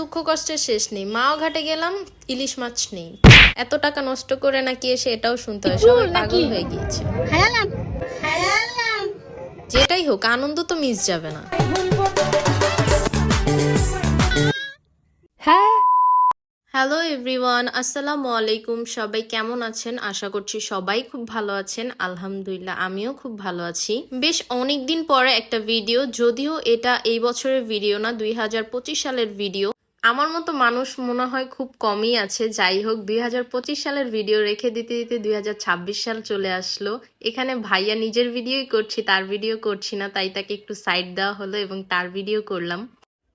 দুঃখ কষ্টের শেষ নেই। মাও ঘাটে গেলাম, ইলিশ মাছ নেই। এত টাকা নষ্ট করে নাকি এসে এটাও শুনতে হয়, সবাই পাগল হয়ে গিয়েছে। যেটাই হোক, আনন্দ তো মিস যাবে না। হ্যালো এভরিওয়ান, আসসালামু আলাইকুম। সবাই কেমন আছেন? আশা করছি সবাই খুব ভালো আছেন। আলহামদুলিল্লাহ, আমিও খুব ভালো আছি। বেশ অনেকদিন পরে একটা ভিডিও, যদিও এটা এই বছরের ভিডিও না, 2025 সালের ভিডিও। আমার মতো মানুষ মনে হয় খুব কমই আছে। যাই হোক, 2025 সালের ভিডিও রেখে দিতে দিতে 2026 সাল চলে আসলো। এখানে ভাইয়া নিজের ভিডিওই করছি, তার ভিডিও করছি না, তাই তাকে একটু সাইড দেওয়া হলো এবং তার ভিডিও করলাম।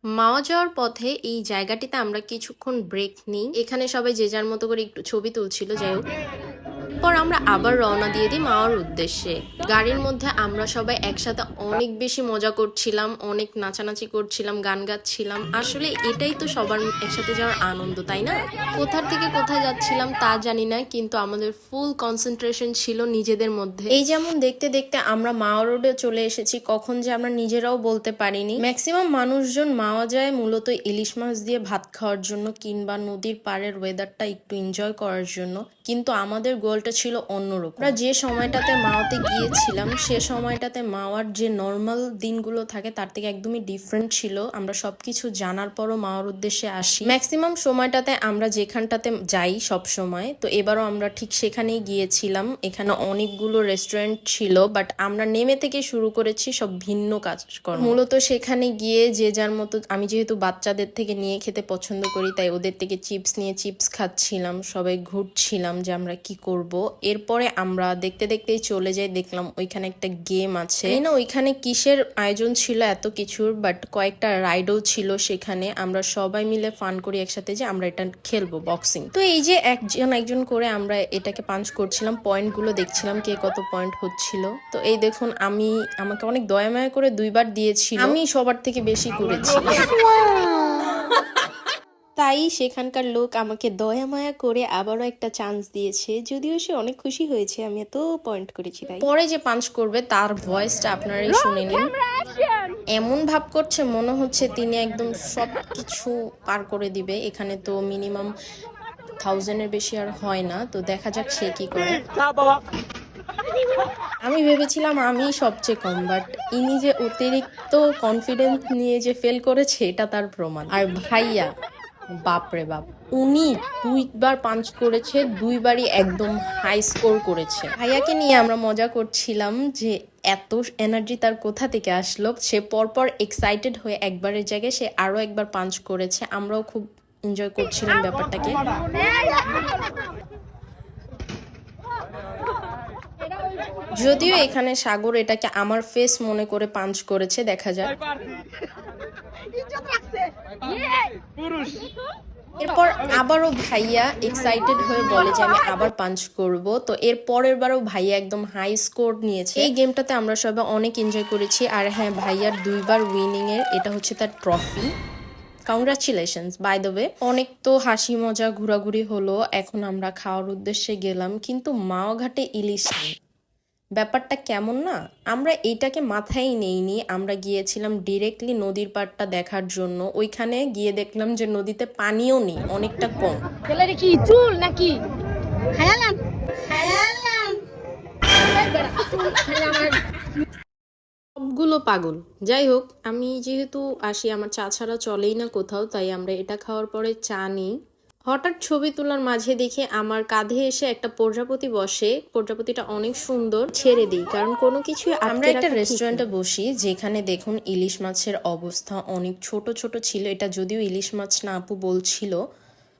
মাওয়া যাওয়ার পথে এই জায়গাটিতে আমরা কিছুক্ষণ ব্রেক নিই। এখানে সবাই যে যার মতো করে একটু ছবি তুলছিল। যাই হোক, পর আমরা আবার রওনা দিয়ে দিই মাওয়ার উদ্দেশ্যে। গাড়ির মধ্যে আমরা সবাই একসাথে অনেক বেশি মজা করছিলাম, অনেক নাচানাচি করছিলাম, গান গাচ্ছিলাম। আসলে এটাই তো সবার একসাথে যাওয়ার আনন্দ, তাই না? কোথার থেকে কোথায় যাচ্ছিলাম তা জানি না, কিন্তু আমাদের ফুল কনসেন্ট্রেশন ছিল নিজেদের মধ্যে। এই যেমন দেখতে দেখতে আমরা মাওয়া রোডে চলে এসেছি, কখন যে আমরা নিজেরাও বলতে পারিনি। ম্যাক্সিমাম মানুষজন মাওয়া যায় মূলত ইলিশ মাছ দিয়ে ভাত খাওয়ার জন্য কিংবা নদীর পাড়ের ওয়েদারটা একটু এনজয় করার জন্য, কিন্তু আমাদের গোলটা ছিল অন্যরকম। আমরা যে সময়টাতে মাওয়াতে গিয়েছিলাম সে সময়টাতে মাওয়ার যে নর্মাল দিনগুলো থাকে তার থেকে একদমই ডিফারেন্ট ছিল। আমরা সবকিছু জানার পরও মাওয়ার উদ্দেশ্যে আসি। ম্যাক্সিমাম সময়টাতে আমরা যেখানটাতে যাই সব সময়, তো এবারও আমরা ঠিক সেখানেই গিয়েছিলাম। এখানে অনেকগুলো রেস্টুরেন্ট ছিল, বাট আমরা নেমে থেকে শুরু করেছি সব ভিন্ন কাজ করা। মূলত সেখানে গিয়ে যে যার মতো, আমি যেহেতু বাচ্চাদের থেকে নিয়ে খেতে পছন্দ করি তাই ওদের থেকে চিপস নিয়ে চিপস খাচ্ছিলাম, সবাই ঘুরছিলাম যে আমরা কি করব। এরপরে আমরা দেখতে দেখতেই চলে যাই, দেখলাম ওইখানে একটা গেম আছে। না ওইখানে কিসের আয়োজন ছিল এত কিছুর, বাট কয়েকটা রাইডও ছিল সেখানে। আমরা সবাই মিলে ফান করি একসাথে যে আমরা এটা খেলবো, বক্সিং। তো এই যে একজন করে আমরা এটাকে পাঞ্চ করছিলাম, পয়েন্ট গুলো দেখছিলাম কে কত পয়েন্ট হচ্ছিল। তো এই দেখুন, আমাকে অনেক দয়া মায়া করে 2বার দিয়েছিল, আমি সবার থেকে বেশি করেছি। তাই সেখানকার লোক আমাকে দয়া মায়া করে আবারও একটা চান্স দিয়েছে, যদিও সে অনেক খুশি হয়েছে আমি এত পয়েন্ট করেছি। তাই পরে যে পাঞ্চ করবে তার ভয়েসটা আপনারাই শুনে নিন। এমন ভাব করছে মনে হচ্ছে তিনি একদম সবকিছু পার করে দিবে। এখানে তো মিনিমাম 1000-এর বেশি আর হয় না, তো দেখা যাক সে কি করে। আমি ভেবেছিলাম আমি সবচেয়ে কম, বাট ইনি যে অতিরিক্ত কনফিডেন্স নিয়ে যে ফেল করেছে এটা তার প্রমাণ। আর ভাইয়া, বাপরে বাপ, উনি 2বার পাঞ্চ করেছে, 2বারই একদম হাই স্কোর করেছে। ভাইয়াকে নিয়ে আমরা মজা করছিলাম যে এত এনার্জি তার কোথা থেকে আসলো। সে পরপর এক্সাইটেড হয়ে একবারের জায়গায় সে আরো একবার পাঞ্চ করেছে। আমরাও খুব এনজয় করছিলাম ব্যাপারটাকে। যদিও এখানে সাগর এটাকে আমার ফেস মনে করে পাঞ্চ করেছে, দেখা যাক। এরপর আবারও ভাইয়া এক্সাইটেড হয়ে বলে যে আমি আবার পাঞ্চ করব। তো এর পরের বারও ভাইয়া একদম হাই স্কোর নিয়েছে। এই গেমটাতে আমরা সবাই অনেক এনজয় করেছি। আর হ্যাঁ, ভাইয়ার 2বার উইনিং এর এটা হচ্ছে তার trophy. Congratulations by the way. অনেক তো হাসি মজা ঘোরাঘুরি হলো, এখন আমরা খাওয়ার উদ্দেশ্যে গেলাম, কিন্তু মাওয়া ঘাটে ইলিশ নেই। ব্যাপারটা কেমন না? আমরা এইটাকে মাথায় নেইনি। আমরা গিয়েছিলাম ডিরেক্টলি নদীর পাড়টা দেখার জন্য। ওইখানে গিয়ে দেখলাম যে নদীতে পানিও নেই, অনেকটা কম। কি চুল নাকি সবগুলো পাগল। যাই হোক, আমি যেহেতু আসি, আমার চা ছাড়া চলেই না কোথাও, তাই আমরা এটা খাওয়ার পরে চা নিই। হঠাৎ ছবি তোলার মাঝে দেখে আমার কাঁধে এসে একটা প্রজাপতি বসে। প্রজাপতিটা অনেক সুন্দর, ছেড়ে দিই, কারণ কোনো কিছু। আমরা একটা রেস্টুরেন্টে বসি যেখানে দেখুন ইলিশ মাছের অবস্থা অনেক ছোট ছোট ছিল। এটা যদিও ইলিশ মাছ না আপু বলছিল,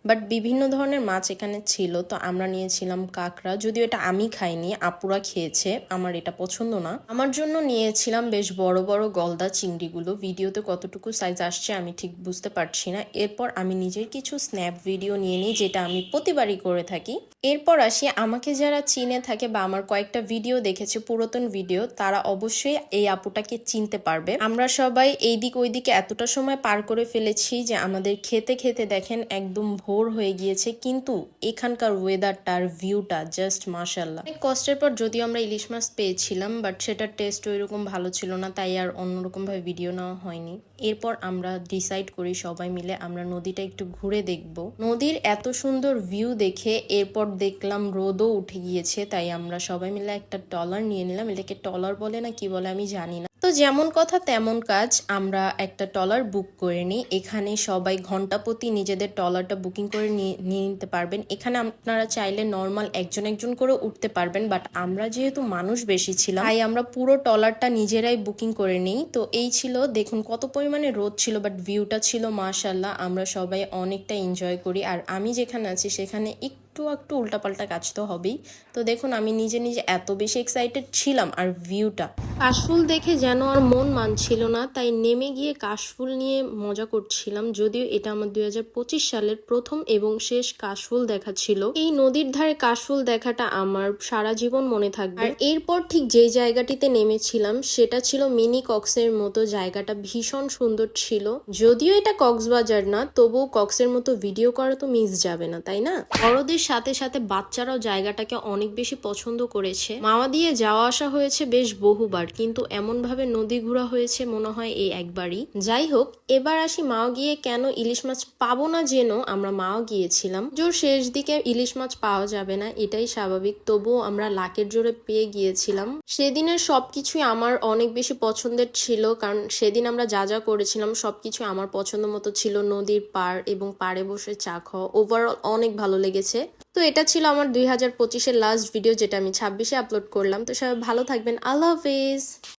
বাট বিভিন্ন ধরনের মাছ এখানে ছিল। তো আমরা নিয়েছিলাম কাঁকড়া, যদিও এটা আমি খাইনি, আপুরা খেয়েছে, আমার এটা পছন্দ না। আমার জন্য নিয়েছিলাম বেশ বড় বড় গলদা চিংড়িগুলো। ভিডিওতে কতটুকু সাইজ আসছে আমি ঠিক বুঝতে পারছি না। এরপর আমি নিজের কিছু স্ন্যাপ ভিডিও নিয়ে নিই, যেটা আমি প্রতিবারই করে থাকি। এরপর আসি, আমাকে যারা চিনে থাকে বা আমার কয়েকটা ভিডিও দেখেছে, পুরাতন ভিডিও, তারা অবশ্যই এই আপুটাকে চিনতে পারবে। আমরা সবাই এইদিক ওইদিকে এতটা সময় পার করে ফেলেছি যে আমাদের খেতে খেতে দেখেন একদম ভোর হয়ে গিয়েছে, কিন্তু এখানকার ওয়েদারটা আর ভিউটা জাস্ট মাশাল্লাহ। অনেক কষ্টের পর যদিও আমরা ইলিশ মাছ পেয়েছিলাম, বাট সেটার টেস্ট ওইরকম ভালো ছিল না, তাই আর অন্যরকম ভাবে ভিডিও নেওয়া হয়নি। এরপর আমরা ডিসাইড করি সবাই মিলে আমরা নদীটা একটু ঘুরে দেখব। নদীর এত সুন্দর ভিউ দেখে এরপর দেখলাম রোদও উঠে গিয়েছে, তাই আমরা সবাই মিলে একটা ট্রলার নিয়ে নিলাম। এটাকে ট্রলার বলে না কি বলে আমি জানি না। তো যেমন কথা তেমন কাজ, আমরা একটা ট্রলার বুক করে নিই। এখানে সবাই ঘন্টা প্রতি নিজেদের ট্রলারটা বুকিং করে নিয়ে নিতে পারবেন। এখানে আপনারা চাইলে নর্মাল একজন একজন করে উঠতে পারবেন, বাট আমরা যেহেতু মানুষ বেশি ছিলাম তাই আমরা পুরো ট্রলারটা নিজেরাই বুকিং করে নিই। তো এই ছিল, দেখুন কত পরিমাণে রোদ ছিল, বাট ভিউটা ছিল মাশাল্লাহ। আমরা সবাই অনেকটা এনজয় করি, আর আমি যেখানে আছি সেখানে একটু উল্টাপাল্টা কাজ তো হবেই। তো দেখুন আমি নিজে নিজে এত বেশি এক্সাইটেড ছিলাম, আর ভিউটা কাশফুল দেখে যেন আর মন মানছিল না, তাই নেমে গিয়ে কাশফুল নিয়ে মজা করছিলাম। যদিও এটা আমার 2025 সালের প্রথম এবং শেষ কাশফুল দেখা ছিল। এই নদীর ধারে কাশফুল দেখাটা আমার সারা জীবন মনে থাকবে। আর এরপর ঠিক যেই জায়গাটিতে নেমেছিলাম সেটা ছিল মিনি কক্সের মতো। জায়গাটা ভীষণ সুন্দর ছিল। যদিও এটা কক্সবাজার না, তবুও কক্সের মতো ভিডিও করা তো মিস যাবে না, তাই না? বড়দের সাথে সাথে বাচ্চারাও জায়গাটাকে অনেক বেশি পছন্দ করেছে। মাওয়া দিয়ে যাওয়া আসা হয়েছে বেশ বহুবার, কিন্তু এমন ভাবে নদী ঘোরা হয়েছে মনে হয় এই একবারই। যাই হোক, এবার আসি মাওয়া গিয়ে কেন ইলিশ মাছ পাবো না যেন আমরা মাওয়া গিয়েছিলাম। জোর শেষ দিকে ইলিশ মাছ পাওয়া যাবে না, এটাই স্বাভাবিক, তবুও আমরা লাকের জোরে পেয়ে গিয়েছিলাম। সেদিনের সবকিছুই আমার অনেক বেশি পছন্দের ছিল, কারণ সেদিন আমরা যা যা করেছিলাম সবকিছু আমার পছন্দ মতো ছিল। নদীর পাড় এবং পাড়ে বসে চা খাওয়া, ওভারঅল অনেক ভালো লেগেছে। তো এটা ছিল আমার 2025-এর লাস্ট ভিডিও, যেটা আমি 26-এ আপলোড করলাম। তো সবাই ভালো থাকবেন, আল্লাহ হাফেজ।